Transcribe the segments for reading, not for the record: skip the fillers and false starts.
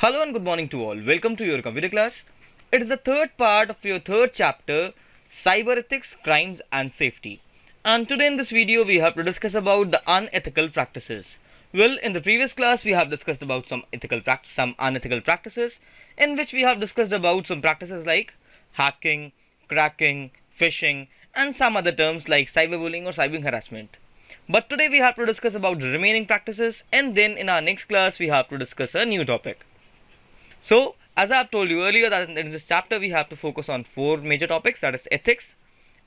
Hello and good morning to all. Welcome to your computer class. It is the third part of your third chapter, Cyber Ethics, Crimes and Safety. And today in this video we have to discuss about the unethical practices. Well, in the previous class we have discussed about some unethical practices, in which we have discussed about some practices like hacking, cracking, phishing, and some other terms like cyberbullying or cyber harassment. But today we have to discuss about the remaining practices, and then in our next class we have to discuss a new topic. So, as I have told you earlier, that in this chapter we have to focus on four major topics, that is ethics,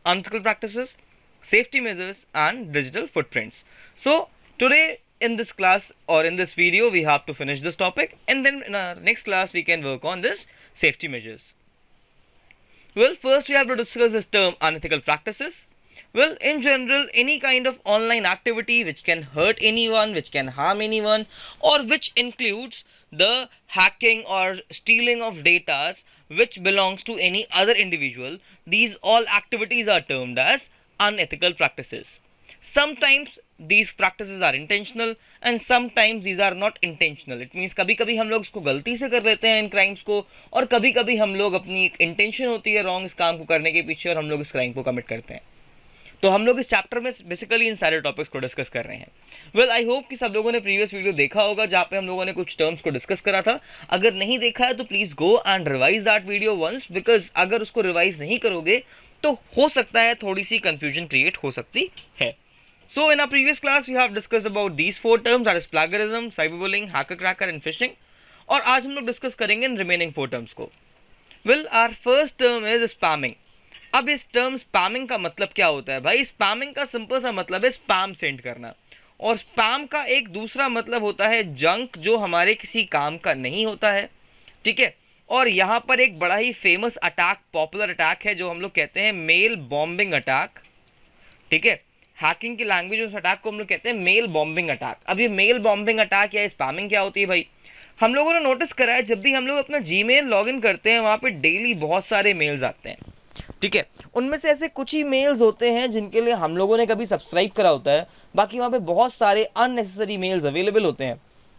unethical practices, safety measures and digital footprints. So, today in this class or in this video we have to finish this topic, and then in our next class we can work on this safety measures. Well, first we have to discuss this term unethical practices. Well, in general, any kind of online activity which can hurt anyone, which can harm anyone, or which includes the hacking or stealing of data which belongs to any other individual, these all activities are termed as unethical practices. Sometimes these practices are intentional and sometimes these are not intentional. It means कभी कभी हम लोग इसको गलती से कर लेते हैं इन क्राइम्स को, और कभी कभी हम लोग अपनी एक इंटेंशन होती है रॉन्ग इस काम को करने के पीछे और हम लोग इस क्राइम को कमिट करते हैं. तो हम लोग इस चैप्टर में बेसिकली इन सारे टॉपिक्स को डिस्कस कर रहे हैं. वेल, आई होप कि सब लोगों ने प्रीवियस वीडियो देखा होगा जहाँ पे हम लोगों ने कुछ टर्म्स को डिस्कस करा था. अगर नहीं देखा है तो please go and revise that video once, because अगर उसको रिवाइज नहीं करोगे तो हो सकता है थोड़ी सी कंफ्यूजन क्रिएट हो सकती है. So in our previous class we have discussed about these four terms, that is plagiarism, cyberbullying, hacker cracker and phishing, और आज हम लोग डिस्कस करेंगे इन रिमेनिंग फोर टर्म्स को. Well, our first term is spamming. अब इस टर्म स्पैमिंग का मतलब क्या होता है भाई? स्पैमिंग का सिंपल सा मतलब है स्पैम सेंड करना, और स्पैम का एक दूसरा मतलब होता है जंक, जो हमारे किसी काम का नहीं होता है. ठीक है, और यहाँ पर एक बड़ा ही फेमस अटैक, पॉपुलर अटैक है जो हम लोग कहते हैं मेल बॉम्बिंग अटैक. ठीक है, हैकिंग की लैंग्वेज उस अटैक को हम लोग कहते हैं मेल बॉम्बिंग अटैक. अब ये मेल बॉम्बिंग अटैक या स्पैमिंग क्या होती है भाई? हम लोगों ने नोटिस करा है जब भी हम लोग अपना जीमेल लॉगिन करते हैं वहाँ पे डेली बहुत सारे मेल्स आते हैं. ठीक है, उनमें से ऐसे कुछ ही मेल्स होते हैं जिनके लिए हम लोगों ने कभी सब्सक्राइब करा होता है, बाकी वहाँ पे बहुत सारे अननेसेसरी मेल्स अवेलेबल होते हैं.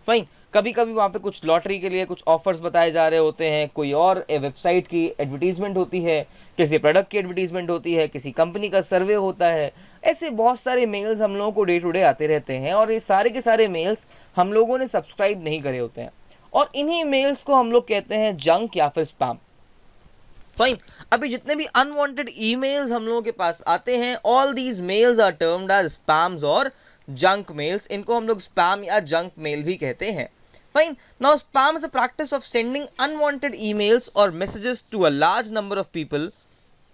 फाइन, कभी कभी वहाँ पे कुछ लॉटरी के लिए कुछ ऑफर्स बताए जा रहे होते हैं, कोई और वेबसाइट की एडवर्टीजमेंट होती है, किसी प्रोडक्ट की एडवर्टीजमेंट होती है, किसी कंपनी का सर्वे होता है. ऐसे बहुत सारे मेल्स हम लोगों को डे टू डे आते रहते हैं, और ये सारे के सारे मेल्स हम लोगों ने सब्सक्राइब नहीं करे होते हैं, और इन्हीं मेल्स को हम लोग कहते हैं जंक या फिर स्पैम. फाइन, अभी जितने भी अनवांटेड ईमेल्स हम लोगों के पास आते हैं, all these mails are termed as spams और जंक मेल्स. इनको हम लोग स्पैम या जंक मेल भी कहते हैं. Fine, now spam is a practice of sending unwanted emails और messages to a large number of people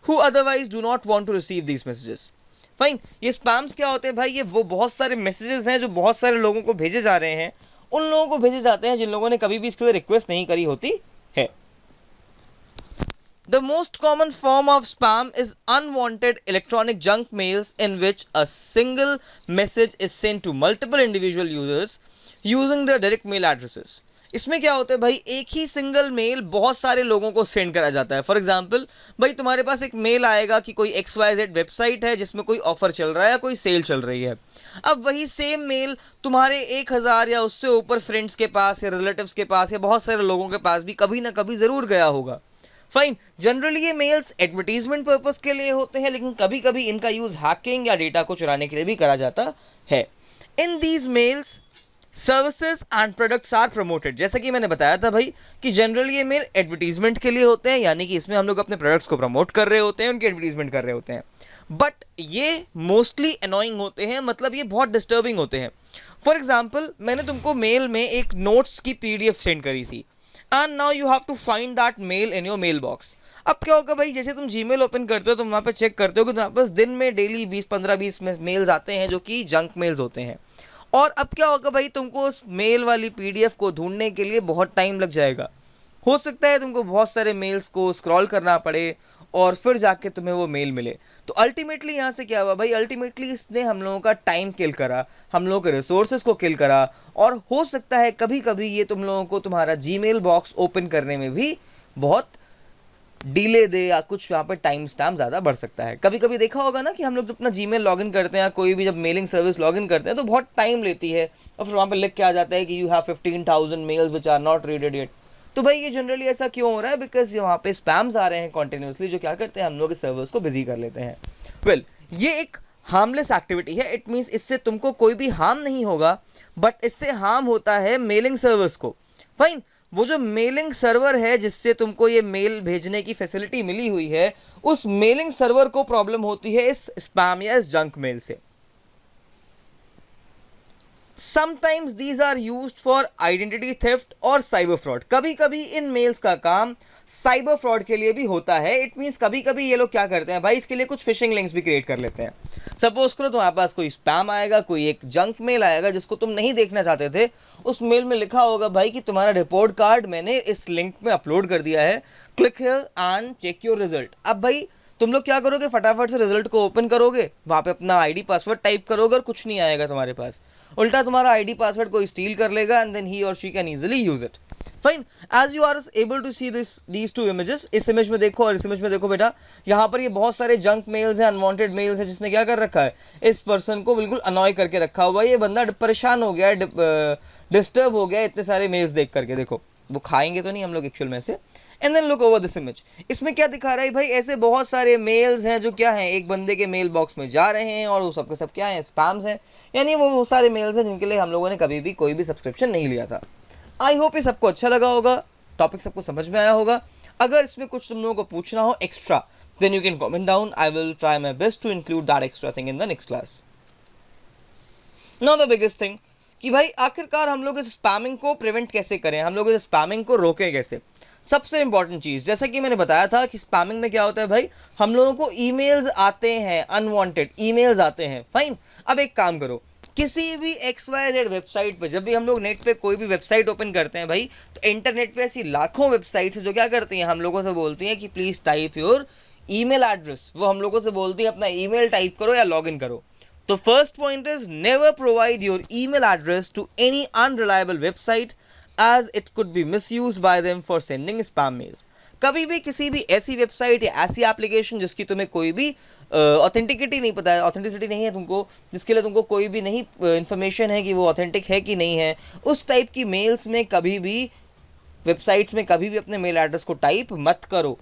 who otherwise do not want to receive these messages. Fine, ये spams क्या होते हैं भाई? ये वो बहुत सारे मैसेजेस हैं जो बहुत सारे लोगों को भेजे जा रहे हैं, उन लोगों को भेजे जाते हैं जिन लोगों ने कभी भी इसके लिए रिक्वेस्ट नहीं करी होती है. The most common form of spam is unwanted electronic junk mails in which a single message is sent to multiple individual users using their direct mail addresses. इसमें क्या होता है भाई? एक ही सिंगल मेल बहुत सारे लोगों को सेंड करा जाता है. फॉर एग्जाम्पल भाई, तुम्हारे पास एक मेल आएगा कि कोई XYZ वेबसाइट है जिसमें कोई ऑफर चल रहा है या कोई सेल चल रही है. अब वही सेम मेल तुम्हारे 1000 या उससे ऊपर फ्रेंड्स के पास या रिलेटिव्स के पास या बहुत सारे लोगों के पास भी कभी ना कभी ज़रूर गया होगा. फाइन, जनरली ये मेल्स एडवर्टीजमेंट पर्पस के लिए होते हैं, लेकिन कभी कभी इनका यूज हैकिंग या डेटा को चुराने के लिए भी करा जाता है. In these mails services and products are promoted. जैसा कि मैंने बताया था भाई कि जनरली ये मेल एडवर्टीजमेंट के लिए होते हैं, यानी कि इसमें हम लोग अपने प्रोडक्ट्स को प्रमोट कर रहे होते हैं, उनकी एडवर्टीजमेंट कर रहे होते हैं. बट ये मोस्टली अनोइंग होते हैं, मतलब ये बहुत डिस्टर्बिंग होते हैं. फॉर एग्जाम्पल, मैंने तुमको मेल में एक नोट्स की PDF सेंड करी थी, and now you have to find that mail in your mailbox. अब क्या होगा भाई? जैसे तुम जीमेल ओपन करते हो, तुम वहाँ पे चेक करते हो कि तुम्हारे पास दिन में डेली 20-15-20 मेल्स आते हैं जो कि जंक मेल्स होते हैं. और अब क्या होगा भाई? तुमको उस मेल वाली PDF को ढूंढने के लिए बहुत टाइम लग जाएगा. हो सकता है तुमको बहुत सारे मेल्स को स्क्रॉल करना पड़े और फिर जाके तुम्हें वो मेल मिले. तो अल्टीमेटली यहाँ से क्या हुआ भाई? अल्टीमेटली इसने हम लोगों का टाइम किल करा, हम लोगों के रिसोर्सेज को किल करा, और हो सकता है कभी कभी ये तुम लोगों को तुम्हारा जीमेल बॉक्स ओपन करने में भी बहुत डिले दे, या कुछ यहाँ पे टाइम स्टैम्प ज़्यादा बढ़ सकता है. कभी कभी देखा होगा ना कि हम लोग जब अपना जीमेल लॉगिन करते हैं, कोई भी जब मेलिंग सर्विस लॉगिन करते हैं तो बहुत टाइम लेती है, और फिर वहाँ पे लिख के आ जाता है कि you have 15,000 mails which are not readed yet. तो भाई ये जनरली ऐसा क्यों हो रहा है? बिकॉज वहाँ पे स्पैम्स आ रहे हैं कॉन्टिन्यूसली, जो क्या करते हैं, हम लोग के सर्वर्स को बिजी कर लेते हैं। वेल, ये एक हार्मलेस एक्टिविटी है। इट मीन्स इससे तुमको कोई भी हार्म नहीं होगा, बट इससे हार्म होता है मेलिंग सर्वर्स को। फाइन, वो जो मेलिंग सर्वर है जिससे तुमको ये मेल भेजने की फैसिलिटी मिली हुई है, उस मेलिंग सर्वर को प्रॉब्लम होती है इस स्पैम या इस जंक मेल से। Sometimes these are used for identity theft और साइबर फ्रॉड। कभी कभी इन मेल्स का काम साइबर फ्रॉड के लिए भी होता है। इट मीन्स कभी कभी ये लोग क्या करते हैं भाई, इसके लिए कुछ फिशिंग लिंक्स भी क्रिएट कर लेते हैं। सपोज करो तुम्हारे पास कोई स्पैम आएगा, कोई एक जंक मेल आएगा जिसको तुम नहीं देखना चाहते थे। उस मेल में लिखा होगा भाई कि तुम्हारा रिपोर्ट कार्ड मैंने इस लिंक में अपलोड कर दिया है, click here and check your result. अब भाई तुम लोग क्या करोगे, फटाफट से रिजल्ट को ओपन करोगे, वहां पे अपना आईडी पासवर्ड टाइप करोगे और कुछ नहीं आएगा तुम्हारे पास। उल्टा तुम्हारा आईडी पासवर्ड कोई स्टील कर लेगा एंड देन ही और she can easily use it. Fine, as you are able to see these two images, इस इमेज में देखो और इस इमेज में देखो बेटा, यहाँ पर ये बहुत सारे जंक मेल्स हैं, अनवांटेड मेल्स हैं, जिसने क्या कर रखा है, इस पर्सन को बिल्कुल अनॉय करके रखा हुआ है। ये बंदा परेशान हो गया है, डिस्टर्ब हो गया इतने सारे मेल्स देख करके। देखो वो खाएंगे तो नहीं हम लोग एक्चुअल में से। And then look over this image, इसमें क्या दिखा रहा है भाई, ऐसे बहुत सारे मेल्स हैं जो क्या हैं, एक बंदे के मेल बॉक्स में जा रहे हैं और वो सब के सब क्या हैं, स्पैम्स हैं। यानी वो सारे मेल्स हैं जिनके लिए हम लोगों ने कभी भी कोई भी सब्सक्रिप्शन नहीं लिया था। आई होप ये सबको अच्छा लगा होगा, टॉपिक सबको समझ में आया होगा। अगर इसमें कुछ तुम लोगों को पूछना हो extra, then you can comment down. I will try my best to include that extra thing in the next class. Now the biggest thing कि भाई आखिरकार हम लोग इस स्पैमिंग को प्रिवेंट कैसे करें, हम लोग इस स्पैमिंग को रोकें कैसे। सबसे इंपॉर्टेंट चीज, जैसा कि मैंने बताया था कि स्पैमिंग में क्या होता है भाई, हम लोगों को ईमेल्स आते हैं, अनवांटेड ईमेल्स आते हैं। फाइन, अब एक काम करो, किसी भी XYZ वेबसाइट पे, जब भी हम लोग नेट पे कोई भी वेबसाइट ओपन करते हैं भाई, तो इंटरनेट पे ऐसी लाखों वेबसाइट्स जो क्या करती हैं, हम लोगों से बोलती हैं कि please type your email address. वो हम लोगों से बोलती हैं अपना ईमेल टाइप करो या लॉग इन करो। तो first point is never provide your email address to any unreliable website as it could be misused by them for sending spam mails। कभी भी किसी भी ऐसी वेबसाइट या ऐसी एप्लीकेशन जिसकी तुम्हें कोई भी ऑथेंटिसिटी नहीं पता है, ऑथेंटिसिटी नहीं है तुमको, जिसके लिए तुमको कोई भी नहीं इन्फॉर्मेशन है कि वो ऑथेंटिक है कि नहीं है, उस टाइप की मेल्स में कभी भी, वेबसाइट्स में कभी भी अपने मेल एड्रेस को टाइप मत करो।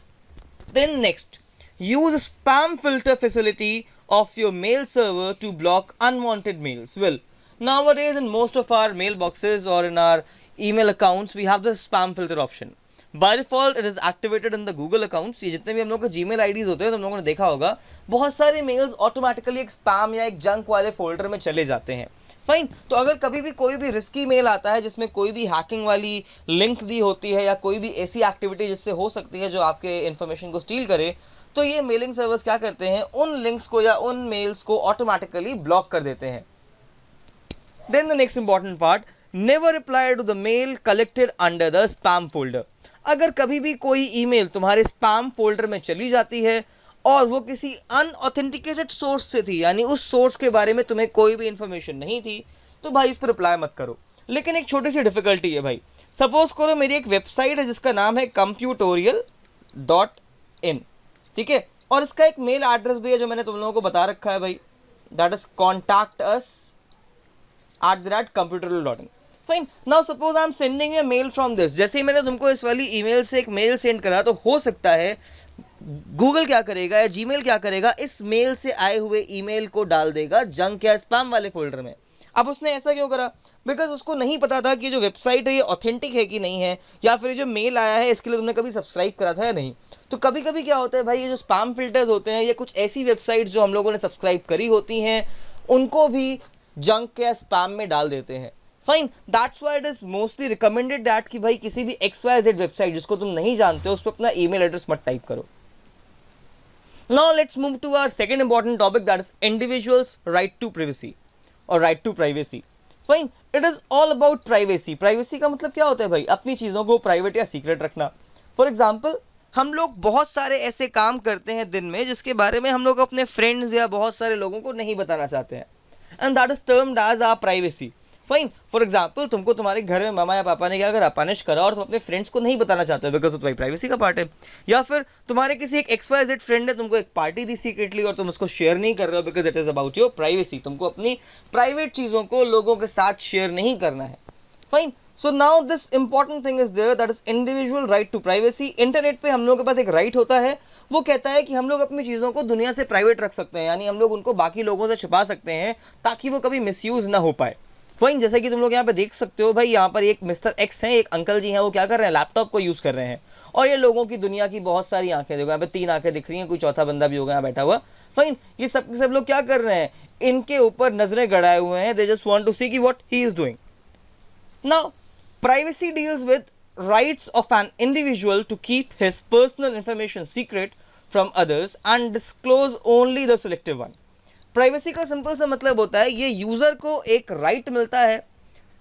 Then next, use spam filter facility of your mail server to block unwanted mails. Well, nowadays in most of our mailboxes or in our email accounts we have the spam filter option. By default it is activated in the Google accounts। ये जितने भी हम लोग के Gmail IDs होते हैं, तो हम लोगों ने देखा होगा बहुत सारे मेल्स ऑटोमेटिकली एक स्पैम या एक जंक वाले फोल्डर में चले जाते हैं। फाइन, तो अगर कभी भी कोई भी रिस्की मेल आता है जिसमें कोई भी हैकिंग वाली लिंक दी होती है या कोई भी ऐसी एक्टिविटी जिससे हो सकती है जो आपके इन्फॉर्मेशन को स्टील करे, तो ये मेलिंग सर्वर्स क्या करते हैं, उन लिंक्स को या उन मेल्स को ऑटोमेटिकली ब्लॉक कर देते हैं। Then the next important part, never reply to the mail collected under the spam folder। अगर कभी भी कोई ईमेल तुम्हारे स्पैम फोल्डर में चली जाती है और वो किसी अनऑथेंटिकेटेड सोर्स से थी, यानी उस सोर्स के बारे में तुम्हें कोई भी इंफॉर्मेशन नहीं थी, तो भाई इस पर रिप्लाई मत करो। लेकिन एक छोटी सी डिफिकल्टी है भाई, सपोज करो मेरी एक वेबसाइट है जिसका नाम है computorial.in, ठीक है, और इसका एक मेल एड्रेस भी है जो मैंने तुम लोगों को बता रखा है भाई, that is contact@computorial.in। Fine, now suppose I am sending a mail from this. जैसे ही मैंने तुमको इस वाली ईमेल से एक मेल सेंड करा, तो हो सकता है गूगल क्या करेगा या जीमेल क्या करेगा, इस मेल से आए हुए ईमेल को डाल देगा जंक या स्पैम वाले फोल्डर में। अब उसने ऐसा क्यों करा, बिकॉज उसको नहीं पता था कि जो वेबसाइट है ये ऑथेंटिक है कि नहीं है, या फिर जो मेल आया है इसके लिए तुमने कभी सब्सक्राइब करा था या नहीं। तो कभी कभी क्या होता है भाई, ये जो स्पैम फिल्टर्स होते हैं, ये कुछ ऐसी वेबसाइट जो हम लोगों ने सब्सक्राइब करी होती हैं उनको भी जंक या स्पैम में डाल देते हैं। Fine, that's why it is mostly recommended that कि भाई किसी भी XYZ वेबसाइट जिसको तुम नहीं जानते हो उस पर अपना ईमेल एड्रेस मत टाइप करो। Now let's move to our second important topic, that is individuals right to privacy और right to privacy. Fine, it is all about privacy. Privacy का मतलब क्या होता है भाई, अपनी चीजों को प्राइवेट या सीक्रेट रखना। फॉर एग्जाम्पल, हम लोग बहुत सारे ऐसे काम करते हैं दिन में जिसके बारे में हम लोग अपने फ्रेंड्स या बहुत सारे लोगों को नहीं बताना चाहते हैं, and that is termed as our privacy। Fine, for example तुमको तुम्हारे घर में मामा या पापा ने क्या करा, पनिश करा, और तुम अपने फ्रेंड्स को नहीं बताना चाहते हो बिकॉज वो तुम्हारी प्राइवेसी का पार्ट है। या फिर तुम्हारे किसी एक XYZ फ्रेंड ने तुमको एक पार्टी दी सीक्रेटली और तुम उसको शेयर नहीं कर रहे हो because it is about your privacy. तुमको अपनी प्राइवेट चीज़ों को लोगों के साथ शेयर नहीं करना है। Fine, so now this important thing is there, that is individual right to privacy. Internet पे हम लोगों के पास एक राइट होता है, वो कहता है कि हम लोग अपनी चीज़ों को दुनिया से प्राइवेट रख सकते हैं, यानी हम लोग उनको बाकी लोगों से छिपा सकते हैं ताकि वो कभी मिसयूज ना हो पाए। वहीं जैसे कि तुम लोग यहाँ पे देख सकते हो भाई, यहाँ पर एक मिस्टर एक्स है, एक अंकल जी हैं, वो क्या कर रहे हैं, लैपटॉप को यूज़ कर रहे हैं, और ये लोगों की दुनिया की बहुत सारी आंखें, देखो यहाँ पे 3 आंखें दिख रही हैं, कोई चौथा बंदा भी होगा यहाँ बैठा हुआ। फाइन, ये सब के सब लोग क्या कर रहे हैं, इनके ऊपर नजरें गड़ाए हुए हैं, दे जस्ट वांट टू सी कि what he is doing. Now privacy deals with rights of an individual to keep his personal information secret from others and disclose only the selective one. Privacy का simple सा मतलब होता है, ये user को एक right मिलता है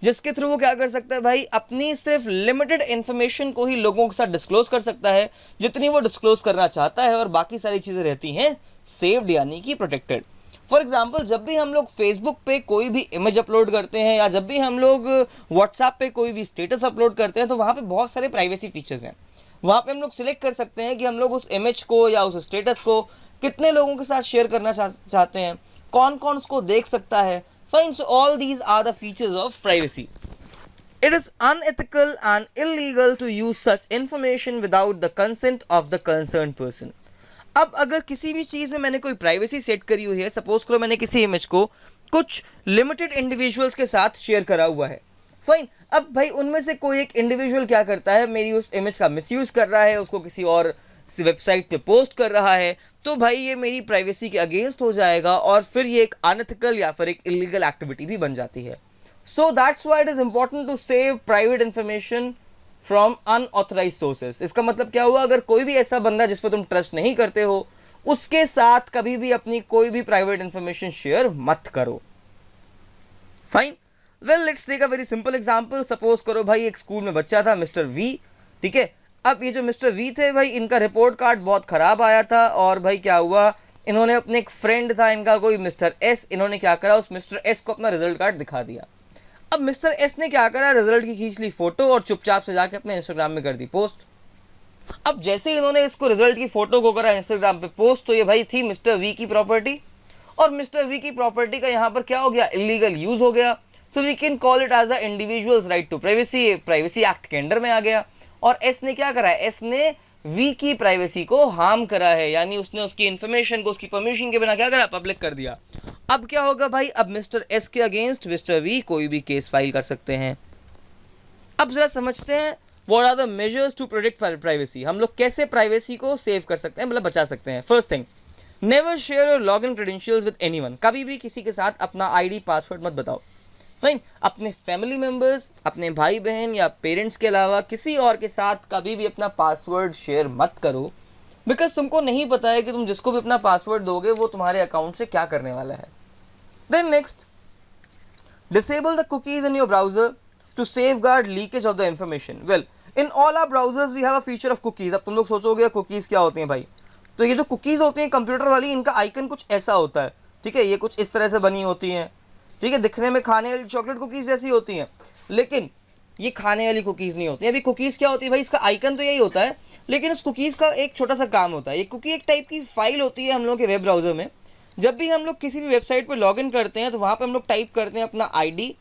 जिसके थ्रू वो क्या कर सकता है भाई, अपनी सिर्फ लिमिटेड इंफॉर्मेशन को ही लोगों के साथ डिस्क्लोज कर सकता है, जितनी वो डिस्क्लोज करना चाहता है, और बाकी सारी चीजें रहती हैं सेव्ड यानी कि प्रोटेक्टेड। फॉर एग्जाम्पल, जब भी हम लोग फेसबुक पे कोई भी इमेज अपलोड करते हैं, या जब भी हम लोग व्हाट्सएप पे कोई भी स्टेटस अपलोड करते हैं, तो वहाँ पे बहुत सारे प्राइवेसी फीचर्स हैं। वहाँ पे हम लोग सिलेक्ट कर सकते हैं कि हम लोग उस इमेज को या उस स्टेटस को कितने लोगों के साथ शेयर करना चाहते हैं, कौन कौन उसको देख सकता है। Fine, so all these are the features of privacy. It is unethical and illegal to use such information without the consent of the concerned person. अब अगर किसी भी चीज़ में मैंने कोई प्राइवेसी सेट करी हुई है, सपोज करो मैंने किसी इमेज को कुछ लिमिटेड इंडिविजुअल्स के साथ शेयर करा हुआ है, फाइन, अब भाई उनमें से कोई एक इंडिविजुअल क्या करता है, मेरी उस इमेज का मिसयूज कर रहा है, उसको किसी और वेबसाइट पे पोस्ट कर रहा है, तो भाई ये मेरी प्राइवेसी के अगेंस्ट हो जाएगा, और फिर ये एक अनएथिकल या फिर एक इलीगल एक्टिविटी भी बन जाती है। So that's why it is important to save private information from unauthorised sources. इसका मतलब क्या हुआ, अगर कोई भी ऐसा बंदा जिस पर तुम ट्रस्ट नहीं करते हो, उसके साथ कभी भी अपनी कोई भी प्राइवेट इंफॉर्मेशन शेयर मत करो। Fine, well let's take a very simple example. Suppose करो भाई एक स्कूल में बच्चा था मिस्टर वी, ठीक है। अब ये जो मिस्टर वी थे भाई, इनका रिपोर्ट कार्ड बहुत खराब आया था, और भाई क्या हुआ, इन्होंने अपने एक फ्रेंड था इनका कोई मिस्टर एस, इन्होंने क्या करा, उस मिस्टर एस को अपना रिजल्ट कार्ड दिखा दिया। अब मिस्टर एस ने क्या करा, रिजल्ट की खींच ली फोटो और चुपचाप से जाके अपने इंस्टाग्राम में कर दी पोस्ट। अब जैसे ही इन्होंने इसको रिजल्ट की फोटो को करा इंस्टाग्राम पे पोस्ट, तो ये भाई थी मिस्टर वी की प्रॉपर्टी, और मिस्टर वी की प्रॉपर्टी का यहाँ पर क्या हो गया, इलीगल यूज हो गया। So we can call it as a individual's right to privacy, privacy act के अंडर में आ गया। और एस ने क्या करा है, एस ने वी की प्राइवेसी को हार्म करा है, यानी उसने उसकी इंफॉर्मेशन को उसकी परमिशन के बिना क्या करा, पब्लिक कर दिया। अब क्या होगा भाई, अब मिस्टर एस के अगेंस्ट मिस्टर वी कोई भी केस फाइल कर सकते हैं। अब जरा समझते हैं what are the measures to protect privacy, हम लोग कैसे प्राइवेसी को सेव कर सकते हैं, मतलब बचा सकते हैं। First thing, never share your login credentials with anyone, कभी भी किसी के साथ अपना आईडी पासवर्ड मत बताओ। फाइन, अपने फैमिली मेंबर्स, अपने भाई बहन या पेरेंट्स के अलावा किसी और के साथ कभी भी अपना पासवर्ड शेयर मत करो, बिकॉज तुमको नहीं पता है कि तुम जिसको भी अपना पासवर्ड दोगे वो तुम्हारे अकाउंट से क्या करने वाला है। Then next, disable the cookies in your browser to safeguard leakage of the information. Well, in all our browsers we have a feature of cookies. अब तुम लोग सोचोगे कुकीज क्या होती हैं भाई, तो ये जो कुकीज होती हैं कंप्यूटर वाली, इनका आइकन कुछ ऐसा होता है, ठीक है, ये कुछ इस तरह से बनी होती हैं, ठीक है, दिखने में खाने वाली चॉकलेट कुकीज जैसी होती हैं, लेकिन ये खाने वाली कुकीज़ नहीं होती। अभी कुकीज़ क्या होती है भाई, इसका आइकन तो यही होता है, लेकिन उस कुकीज़ का एक छोटा सा काम होता है। ये कुकी एक टाइप की फाइल होती है हम लोग के वेब ब्राउज़र में। जब भी हम लोग किसी भी वेबसाइट पर लॉगिन करते हैं, तो वहाँ पे हम लोग टाइप करते हैं अपना आईडी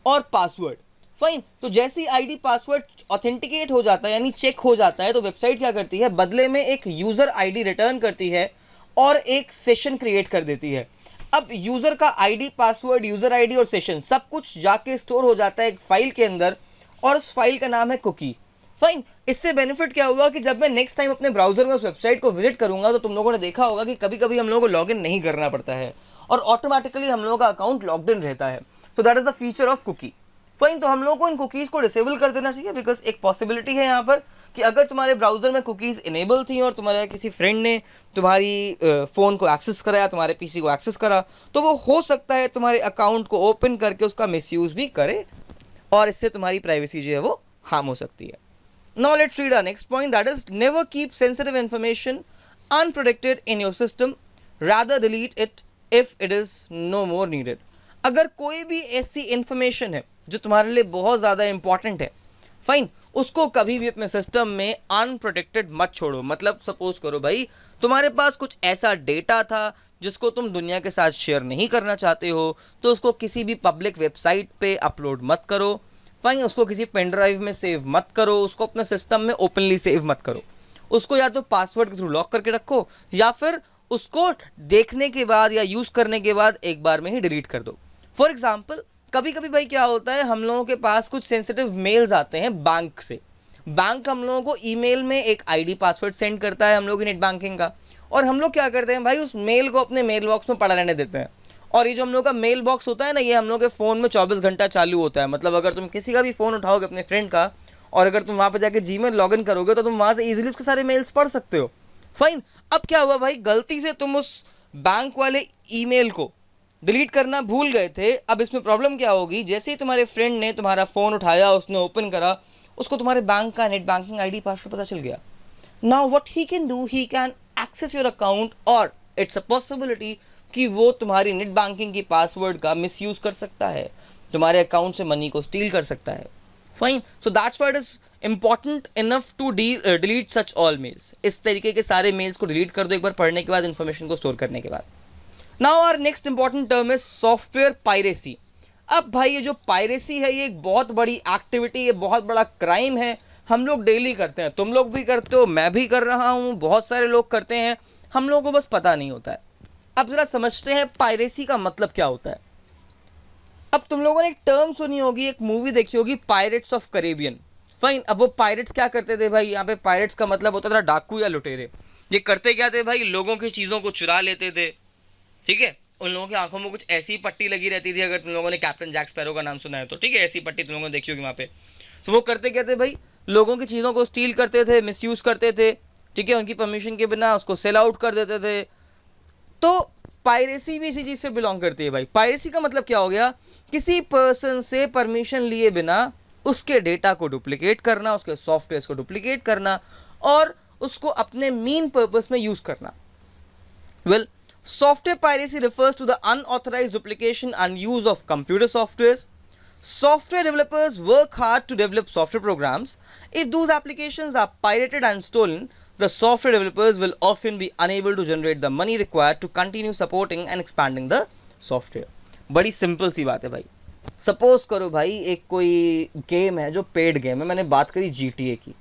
और पासवर्ड। फाइन, तो जैसे ही आईडी पासवर्ड ऑथेंटिकेट हो जाता है, यानी चेक हो जाता है, तो वेबसाइट क्या करती है, बदले में एक यूज़र आईडी रिटर्न करती है और एक सेशन क्रिएट कर देती है। अब यूज़र का आईडी, पासवर्ड, यूज़र आईडी और सेशन सब कुछ जाके स्टोर हो जाता है एक फाइल के अंदर, और उस फाइल का नाम है कुकी। फाइन, इससे बेनिफिट क्या हुआ कि जब मैं नेक्स्ट टाइम अपने ब्राउजर में उस वेबसाइट को विजिट करूंगा, तो तुम लोगों ने देखा होगा कि कभी कभी हम लोगों को लॉगिन नहीं करना पड़ता है और ऑटोमेटिकली हम लोगों का अकाउंट लॉग्ड इन रहता है। तो that is the feature of cookie. Fine, तो हम लोगों को इन कुकीज़ को डिसेबल कर देना चाहिए, बिकॉज एक पॉसिबिलिटी है यहाँ पर कि अगर तुम्हारे ब्राउजर में कुकीज़ इनेबल थी और तुम्हारे किसी फ्रेंड ने तुम्हारी फ़ोन को एक्सेस करा या तुम्हारे पीसी को एक्सेस करा, तो वो हो सकता है तुम्हारे अकाउंट को ओपन करके उसका मिसयूज़ भी करे, और इससे तुम्हारी प्राइवेसी जो है वो हार्म हो सकती है। Now let's read our next point, that is never keep sensitive information unprotected in your system, rather delete it if it is no more needed. अगर कोई भी ऐसी इन्फॉर्मेशन है जो तुम्हारे लिए बहुत ज़्यादा इंपॉर्टेंट है, फाइन, उसको कभी भी अपने सिस्टम में अनप्रोटेक्टेड मत छोड़ो। मतलब सपोज करो भाई तुम्हारे पास कुछ ऐसा डेटा था जिसको तुम दुनिया के साथ शेयर नहीं करना चाहते हो, तो उसको किसी भी पब्लिक वेबसाइट पे अपलोड मत करो, फाइन, उसको किसी पेन ड्राइव में सेव मत करो, उसको अपने सिस्टम में ओपनली सेव मत करो, उसको या तो पासवर्ड के थ्रू लॉक करके रखो या फिर उसको देखने के बाद या यूज करने के बाद एक बार में ही डिलीट कर दो। फॉर एग्जाम्पल, कभी कभी भाई क्या होता है, हम लोगों के पास कुछ सेंसिटिव मेल्स आते हैं बैंक से। बैंक हम लोगों को ईमेल में एक आईडी पासवर्ड सेंड करता है हम लोग की नेट बैंकिंग का, और हम लोग क्या करते हैं भाई, उस मेल को अपने मेल बॉक्स में पड़ा रहने देते हैं। और ये जो हम लोग का मेल बॉक्स होता है ना, ये हम लोग के फ़ोन में 24 घंटा चालू होता है। मतलब अगर तुम किसी का भी फ़ोन उठाओगे अपने फ्रेंड का, और अगर तुम वहाँ पर जाके जीमेल लॉगिन करोगे तो तुम वहाँ से इजीली उसके सारे मेल्स पढ़ सकते हो। फाइन, अब क्या हुआ भाई, गलती से तुम उस बैंक वाले ईमेल को डिलीट करना भूल गए थे। अब इसमें प्रॉब्लम क्या होगी, जैसे ही तुम्हारे फ्रेंड ने तुम्हारा फ़ोन उठाया, उसने ओपन करा, उसको तुम्हारे बैंक का नेट बैंकिंग आईडी पासवर्ड पता चल गया। Now what he can do, he can access your account, और इट्स अ पॉसिबिलिटी कि वो तुम्हारी नेट बैंकिंग की पासवर्ड का मिसयूज कर सकता है, तुम्हारे अकाउंट से मनी को स्टील कर सकता है। Fine, so that's why it is important enough to delete such all mails. इस तरीके के सारे मेल्स को डिलीट कर दो एक बार पढ़ने के बाद, इंफॉर्मेशन को स्टोर करने के बाद। Now our next important term is software piracy. अब भाई ये जो पायरेसी है, ये एक बहुत बड़ी एक्टिविटी, ये बहुत बड़ा क्राइम है, हम लोग डेली करते हैं, तुम लोग भी करते हो, मैं भी कर रहा हूँ, बहुत सारे लोग करते हैं, हम लोगों को बस पता नहीं होता है। अब जरा समझते हैं पायरेसी का मतलब क्या होता है। अब तुम लोगों ने एक टर्म सुनी होगी, एक मूवी देखी होगी, पायरेट्स ऑफ कैरेबियन। फाइन, अब वो पायरेट्स क्या करते थे भाई, यहाँ पे पायरेट्स का मतलब होता था डाकू या लुटेरे। ये करते क्या थे भाई, लोगों की चीज़ों को चुरा लेते थे, ठीक है। उन लोगों की आंखों में कुछ ऐसी पट्टी लगी रहती थी, अगर तुम लोगों ने कैप्टन जैक स्पैरो का नाम सुना है तो, ठीक है, ऐसी पट्टी तुम लोगों ने देखी होगी वहाँ पे। तो वो करते क्या थे भाई, लोगों की चीज़ों को स्टील करते थे, मिसयूज़ करते थे, ठीक है, उनकी परमिशन के बिना उसको सेल आउट कर देते थे। तो पायरेसी भी इसी चीज़ से बिलोंग करती है भाई। पायरेसी का मतलब क्या हो गया, किसी पर्सन से परमिशन लिए बिना उसके डेटा को डुप्लीकेट करना, उसके सॉफ्टवेयर को डुप्लीकेट करना और उसको अपने मीन पर्पस में यूज़ करना। Well, software piracy refers to the unauthorized duplication and use of computer softwares. Software developers work hard to develop software programs. If those applications are pirated and stolen, the software developers will often be unable to generate the money required to continue supporting and expanding the software. बड़ी simple सी बात है भाई। Suppose करो भाई, एक कोई game है जो पेड गेम है, मैंने बात करी GTA की,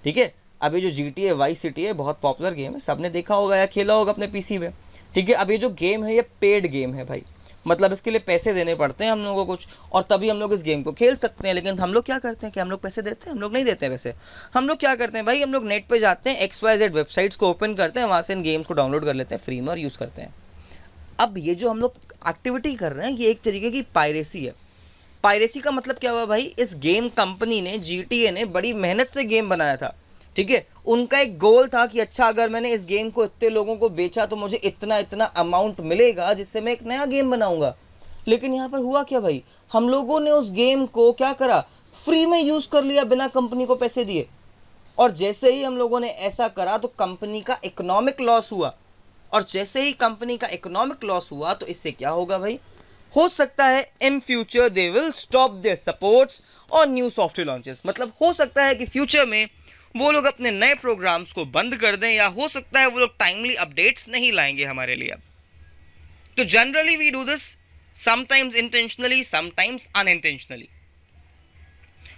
ठीक है। अभी जो GTA वाइस सिटी है, बहुत पॉपुलर गेम है, सबने देखा होगा या खेला होगा अपने PC में, ठीक है। अब ये जो गेम है, ये पेड गेम है भाई, मतलब इसके लिए पैसे देने पड़ते हैं हम लोगों को कुछ, और तभी हम लोग इस गेम को खेल सकते हैं। लेकिन हम लोग क्या करते हैं कि हम लोग पैसे देते हैं, हम लोग नहीं देते हैं पैसे। हम लोग क्या करते हैं भाई, हम लोग नेट पे जाते हैं, XYZ वेबसाइट्स को ओपन करते हैं, वहाँ से इन गेम्स को डाउनलोड कर लेते हैं फ्री में और यूज़ करते हैं। अब ये जो हम लोग एक्टिविटी कर रहे हैं, ये एक तरीके की पायरेसी है। पायरेसी का मतलब क्या हुआ भाई, इस गेम कंपनी ने, GTA ने बड़ी मेहनत से गेम बनाया था, ठीक है। उनका एक गोल था कि अच्छा, अगर मैंने इस गेम को इतने लोगों को बेचा तो मुझे इतना इतना अमाउंट मिलेगा जिससे मैं एक नया गेम बनाऊंगा। लेकिन यहाँ पर हुआ क्या भाई, हम लोगों ने उस गेम को क्या करा, फ्री में यूज़ कर लिया बिना कंपनी को पैसे दिए। और जैसे ही हम लोगों ने ऐसा करा तो कंपनी का इकोनॉमिक लॉस हुआ, और जैसे ही कंपनी का इकोनॉमिक लॉस हुआ तो इससे क्या होगा भाई, हो सकता है in future they will stop their supports और न्यू सॉफ्टवेयर लॉन्चेस। मतलब हो सकता है कि फ्यूचर में वो लोग अपने नए प्रोग्राम्स को बंद कर दें, या हो सकता है वो लोग टाइमली अपडेट्स नहीं लाएंगे हमारे लिए। तो generally we do this sometimes intentionally, sometimes unintentionally.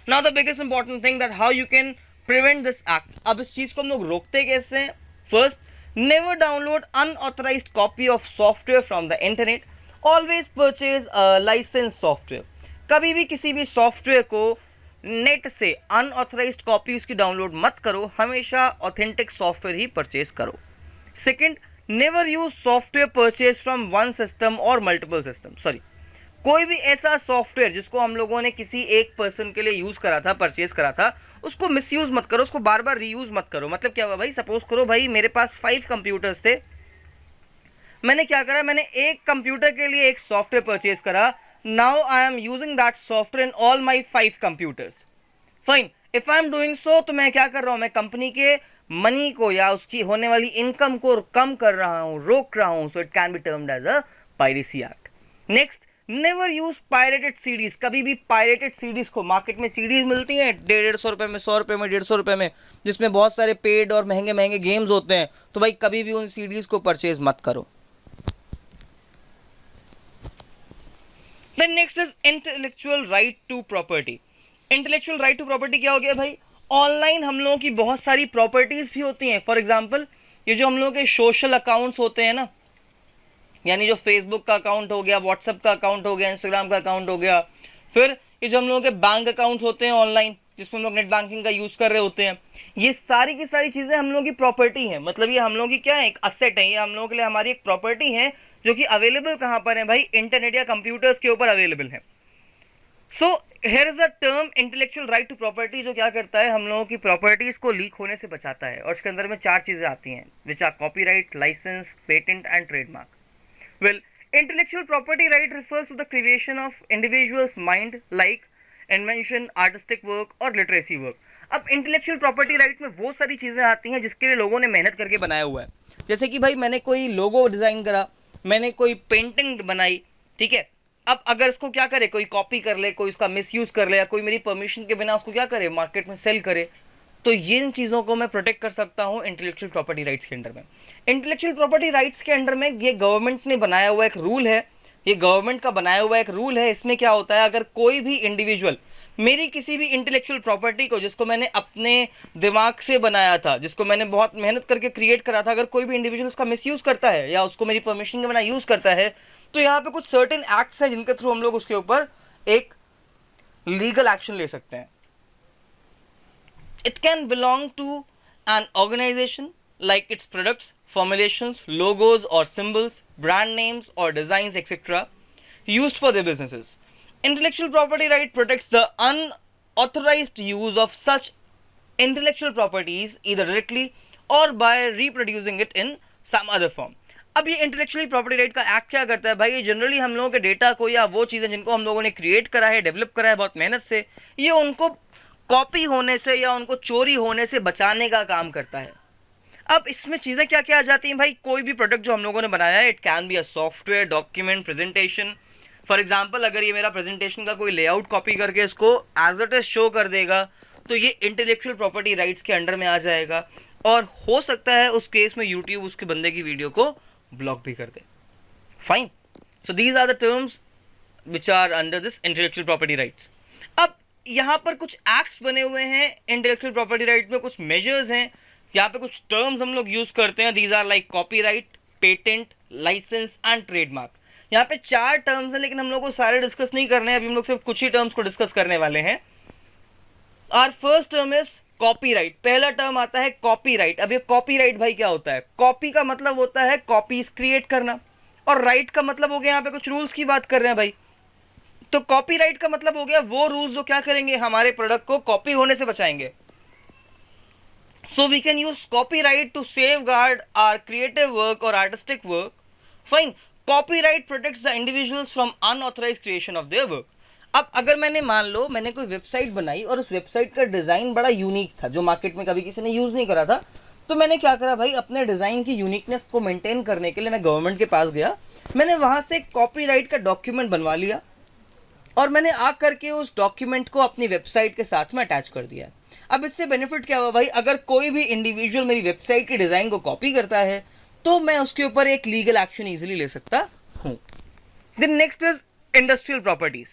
Now the biggest important thing that how you can prevent this act. अब इस चीज को हम लोग रोकते कैसे हैं। First, never download unauthorized copy of software from the internet. Always purchase license software. कभी भी किसी भी सॉफ्टवेयर को नेट से अनऑथराइज्ड कॉपी उसकी डाउनलोड मत करो, हमेशा ऑथेंटिक सॉफ्टवेयर ही परचेज करो। Second, never use software purchase from one system और मल्टीपल सिस्टम। सॉरी, कोई भी ऐसा सॉफ्टवेयर जिसको हम लोगों ने किसी एक पर्सन के लिए यूज करा था, परचेज करा था, उसको मिसयूज मत करो, उसको बार बार रीयूज मत करो। मतलब क्या हुआ भाई, सपोज करो भाई मेरे पास 5 कंप्यूटर्स थे, मैंने क्या करा, मैंने एक कंप्यूटर के लिए एक सॉफ्टवेयर परचेज करा। Now I am using that software in all my 5 computers. Fine. If I am doing so, तो मैं क्या कर रहा हूँ, मैं कंपनी के मनी को या उसकी होने वाली इनकम को कम कर रहा हूँ, रोक रहा हूँ। So it can be termed as a piracy act. Next, never use pirated CDs. कभी भी pirated CDs को, मार्केट में CDs मिलती हैं 150 रुपये में, 100 रुपये में, 150 रुपये में, जिसमें बहुत सारे पेड और महंगे महंगे गेम्स होते हैं। तो भाई कभी भी उन CDs को परचेज मत करो। Then next is intellectual right to property. Intellectual right to property क्या हो गया भाई, ऑनलाइन हम लोगों की बहुत सारी प्रॉपर्टीज भी होती हैं। फॉर एग्जांपल ये जो हम लोगों के सोशल अकाउंट्स होते हैं ना, यानी जो फेसबुक का अकाउंट हो गया, व्हाट्सएप का अकाउंट हो गया, इंस्टाग्राम का अकाउंट हो गया, फिर ये जो हम लोगों के बैंक अकाउंट्स होते हैं ऑनलाइन जिसमें हम लोग नेट बैंकिंग का यूज कर रहे होते हैं, ये सारी की सारी चीजें हम लोगों की प्रॉपर्टी है। मतलब ये हम लोगों की क्या है, एक असेट है, ये हम लोगों के लिए हमारी एक प्रॉपर्टी है जो कि अवेलेबल कहाँ पर है भाई, इंटरनेट या कंप्यूटर्स के ऊपर अवेलेबल है। So here is a term intellectual right to property, जो क्या करता है, हम लोगों की प्रॉपर्टीज को लीक होने से बचाता है। और इसके अंदर में 4 चीजें आती हैं, which are copyright, license, patent and trademark. Well, intellectual property right refers to the creation of individual's mind, like invention, artistic work और literacy work. अब intellectual property right में वो सारी चीज़ें आती हैं जिसके लिए लोगों ने मेहनत करके बनाया हुआ है। जैसे कि भाई मैंने कोई लोगो डिज़ाइन करा, मैंने कोई पेंटिंग बनाई, ठीक है। अब अगर इसको क्या करे, कोई कॉपी कर ले, कोई इसका मिसयूज़ कर ले, या कोई मेरी परमिशन के बिना उसको क्या करे, मार्केट में सेल करे, तो ये इन चीज़ों को मैं प्रोटेक्ट कर सकता हूँ इंटेलेक्चुअल प्रॉपर्टी राइट्स के अंडर में। इंटेलेक्चुअल प्रॉपर्टी राइट्स के अंडर में ये गवर्नमेंट ने बनाया हुआ एक रूल है, ये गवर्नमेंट का बनाया हुआ एक रूल है। इसमें क्या होता है, अगर कोई भी इंडिविजुअल मेरी किसी भी इंटेलेक्चुअल प्रॉपर्टी को, जिसको मैंने अपने दिमाग से बनाया था, जिसको मैंने बहुत मेहनत करके क्रिएट करा था, अगर कोई भी इंडिविजुअल उसका मिसयूज करता है या उसको मेरी परमिशन के बिना यूज करता है, तो यहाँ पे कुछ सर्टेन एक्ट्स हैं जिनके थ्रू हम लोग उसके ऊपर एक लीगल एक्शन ले सकते हैं। It can belong to an organization, like its products, formulations, logos or symbols, brand names or designs, etc. used for their businesses. Intellectual property right protects the unauthorized use of such intellectual properties either directly or by reproducing it in some other form. अब ये intellectually property right का act क्या करता है भाई, ये generally हम लोगों के डेटा को या वो चीज़ें जिनको हम लोगों ने क्रिएट करा है, डेवलप करा है बहुत मेहनत से, ये उनको कॉपी होने से या उनको चोरी होने से बचाने का काम करता है। अब इसमें चीज़ें क्या क्या आ जाती हैं भाई, कोई भी प्रोडक्ट जो हम लोगों ने बनाया है, it can be a software, document, presentation. For example अगर ये मेरा प्रेजेंटेशन का कोई लेआउट कॉपी करके इसको एज इट इज शो कर देगा, तो ये इंटेलेक्चुअल प्रॉपर्टी राइट्स के अंडर में आ जाएगा। और हो सकता है उस केस में यूट्यूब उसके बंदे की वीडियो को ब्लॉक भी कर दे। Fine, so these are the terms which are under this intellectual property rights. अब यहाँ पर कुछ एक्ट्स बने हुए हैं इंटेलेक्चुअल प्रॉपर्टी राइट में, कुछ मेजर्स हैं, यहाँ पे कुछ टर्म्स हम लोग यूज करते हैं। These are like copyright, patent, license and trademark. यहाँ पे 4 टर्म्स हैं, लेकिन हम लोग को सारे डिस्कस नहीं करने हैं, अभी हम लोग सिर्फ कुछ ही टर्म्स को डिस्कस करने वाले हैं। Our first term is copyright. पहला टर्म आता है कॉपीराइट। अब ये कॉपीराइट भाई क्या होता है, कॉपी का मतलब होता है कॉपीज क्रिएट करना, और राइट का मतलब हो गया, यहाँ पे कुछ रूल्स की बात कर रहे हैं भाई, तो कॉपीराइट का मतलब हो गया वो रूल्स जो क्या करेंगे, हमारे प्रोडक्ट को कॉपी होने से बचाएंगे। So we can use copyright to safeguard our creative work और artistic work. Fine, copyright protects the individuals from unauthorised creation of their work. अब अगर मैंने मान लो मैंने कोई वेबसाइट बनाई और उस वेबसाइट का डिजाइन बड़ा यूनिक था जो मार्केट में कभी किसी ने यूज नहीं करा था, तो मैंने क्या करा भाई, अपने डिजाइन की यूनिकनेस को मेंटेन करने के लिए मैं गवर्नमेंट के पास गया, मैंने वहां से कॉपीराइट का डॉक्यूमेंट बनवा लिया और मैंने आ करके उस डॉक्यूमेंट को अपनी वेबसाइट के साथ में अटैच कर दिया। अब इससे बेनिफिट क्या हुआ भाई, अगर कोई भी इंडिविजुअल मेरी वेबसाइट के डिजाइन को कॉपी करता है तो मैं उसके ऊपर एक लीगल एक्शन इजीली ले सकता हूं। Then next is industrial properties.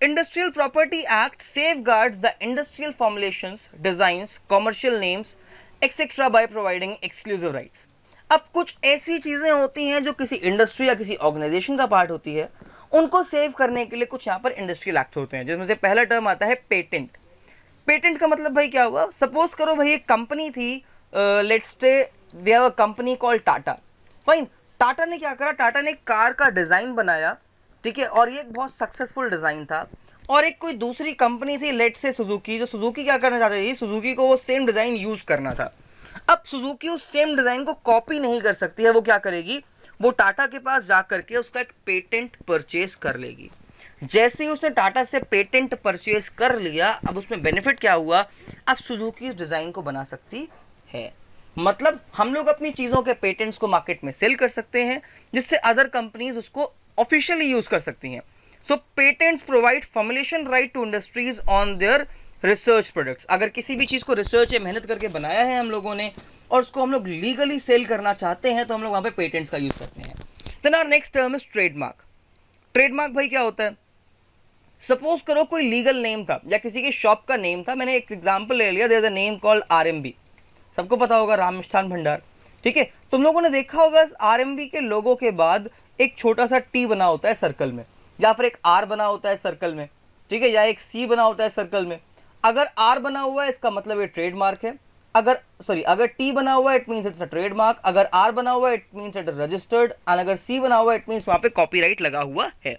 Industrial property act safeguards the industrial formulations, designs, commercial names etcetera by providing exclusive rights. अब कुछ ऐसी चीजें होती हैं जो किसी इंडस्ट्री या किसी ऑर्गेनाइजेशन का पार्ट होती है, उनको सेव करने के लिए कुछ यहाँ पर इंडस्ट्रियल एक्ट होते हैं, जिसमें से पहला टर्म आता है पेटेंट। पेटेंट का मतलब भाई क्या हुआ, सपोज करो भाई एक कंपनी थी, let's say we have a company called Tata. Fine, Tata ने क्या करा, टाटा ने एक कार का डिजाइन बनाया, ठीक है, और ये एक बहुत सक्सेसफुल डिजाइन था। और एक कोई दूसरी कंपनी थी, लेट्स से सुजुकी, जो सुजुकी क्या करना चाहती थी, सुजुकी को वो सेम डिजाइन यूज करना था। अब सुजुकी उस सेम डिजाइन को कॉपी नहीं कर सकती है, वो क्या करेगी, वो टाटा के पास जा करके उसका एक पेटेंट परचेज कर लेगी। जैसे ही उसने टाटा से पेटेंट परचेज कर लिया, अब उसमें बेनिफिट क्या हुआ, अब सुजुकी उस डिजाइन को बना सकती है। मतलब हम लोग अपनी चीजों के पेटेंट्स को मार्केट में सेल कर सकते हैं, जिससे अदर कंपनीज उसको ऑफिशियली यूज कर सकती हैं। So patents provide formulation right to industries on their research products. अगर किसी भी चीज को रिसर्च या मेहनत करके बनाया है हम लोगों ने और उसको हम लोग लीगली सेल करना चाहते हैं, तो हम लोग वहां पे पेटेंट्स का यूज करते हैं। Then our next term is trademark. Trademark भाई क्या होता है, सपोज करो कोई लीगल नेम था या किसी के शॉप का नेम था, मैंने एक एग्जांपल ले लिया, there is a name called RMB, सबको पता होगा राम मिष्ठान भंडार, ठीक है। तुम लोगों ने देखा होगा आरएमबी के लोगों के बाद एक छोटा सा टी बना होता है सर्कल में, या फिर एक आर बना होता है सर्कल में, ठीक है, या एक सी बना होता है सर्कल में। अगर आर बना हुआ है इसका मतलब ये ट्रेडमार्क है, अगर टी बना हुआ है it means it's a trademark, अगर आर बना हुआ है it means it is registered, and अगर सी बना हुआ है इट मींस वहां पे कॉपीराइट लगा हुआ है।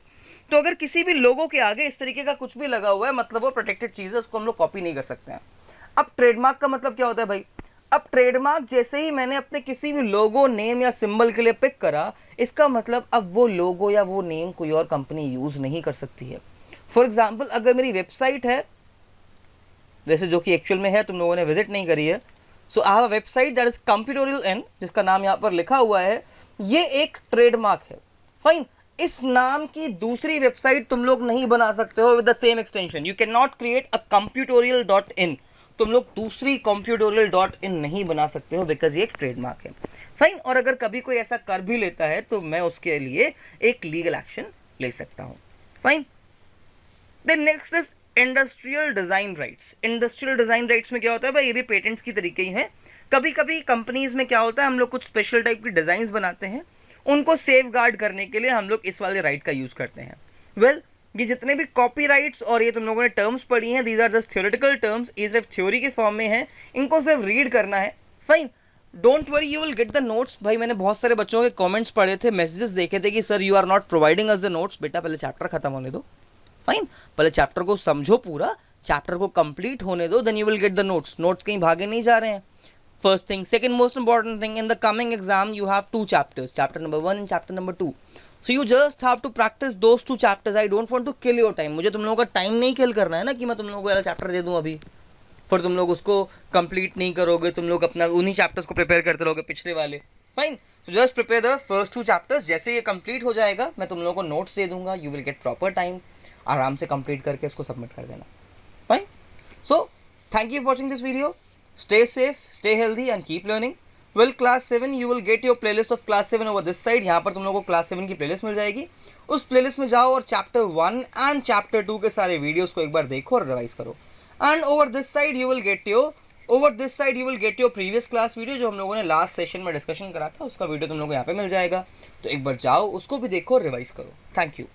तो अगर किसी भी लोगों के आगे इस तरीके का कुछ भी लगा हुआ है मतलब वो प्रोटेक्टेड चीज है, उसको हम लोग कॉपी नहीं कर सकते हैं। अब ट्रेडमार्क का मतलब क्या होता है भाई? अब ट्रेडमार्क जैसे ही मैंने अपने किसी भी लोगो, नेम या सिंबल के लिए पिक करा, इसका मतलब अब वो लोगो या वो नेम कोई और कंपनी यूज नहीं कर सकती है। फॉर एग्जाम्पल अगर मेरी वेबसाइट है, जैसे जो कि एक्चुअल में है, तुम लोगों ने विजिट नहीं करी है, so I have a website that is computorial in, जिसका नाम यहाँ पर लिखा हुआ है, ये एक ट्रेडमार्क है, फाइन। इस नाम की दूसरी वेबसाइट तुम लोग नहीं बना सकते हो with the same extension, you can not create a computorial dot in, तुम लोग दूसरी कंप्यूटोरियल डॉट इन नहीं बना सकते हो, बिकॉज ये एक ट्रेडमार्क है, फाइन। और अगर कभी कोई ऐसा कर भी लेता है तो मैं उसके लिए एक लीगल एक्शन ले सकता हूं, fine. Then next is industrial design rights. Industrial design rights में क्या होता है भाई? ये भी पेटेंट्स की तरीके ही है। कभी कभी कंपनीज में क्या होता है, हम लोग कुछ स्पेशल टाइप की डिजाइन बनाते हैं, उनको सेफ गार्ड करने के लिए हम लोग इस वाले राइट का यूज करते हैं। वेल ये जितने भी कॉपीराइट्स और ये तुम लोगों ने टर्म्स पढ़ी हैं, these are just theoretical terms, ये सिर्फ थ्योरी के फॉर्म में है, इनको सिर्फ रीड करना है, fine. Don't worry, you will get the notes. भाई मैंने बहुत सारे बच्चों के कमेंट्स पढ़े थे, मैसेजेस देखे थे कि sir you are not providing us the notes. बेटा पहले चैप्टर खत्म होने दो, फाइन, पहले चैप्टर को समझो, पूरा चैप्टर को कंप्लीट होने दो, then you will get the notes. Notes कहीं भागे नहीं जा रहे हैं, first thing. Second most important thing, in the coming exam you have 2 chapters, chapter number 1 and chapter number 2, so you just have to practice those 2 chapters. I don't want to kill your time, मुझे तुम लोगों का time नहीं किल करना है ना कि मैं तुम लोगों को वाला चैप्टर दे दूं अभी, फिर तुम लोग उसको कंप्लीट नहीं करोगे, तुम लोग अपना उन्हीं चैप्टर्स को प्रिपेयर करते रहोगे पिछले वाले, fine. So just prepare the first 2 chapters, जैसे ये कंप्लीट हो जाएगा मैं तुम लोगों को नोट्स दे दूंगा, you will get proper time, आराम से कंप्लीट करके इसको सबमिट कर देना, fine. So thank you for watching this video, stay safe, stay healthy and keep learning. Well, class 7 you will get your playlist of class 7 over this side. यहाँ पर तुम लोगों को class 7 की playlist मिल जाएगी, उस प्लेलिस्ट में जाओ और चैप्टर 1 एंड चैप्टर 2 के सारे वीडियोस को एक बार देखो और रिवाइज करो। And over this side you will get your previous class video, जो हम लोगों ने लास्ट सेशन में डिस्कशन करा था, उसका वीडियो तुम लोगों को यहाँ पे मिल जाएगा, तो एक बार जाओ उसको भी देखो और रिवाइज करो। Thank you.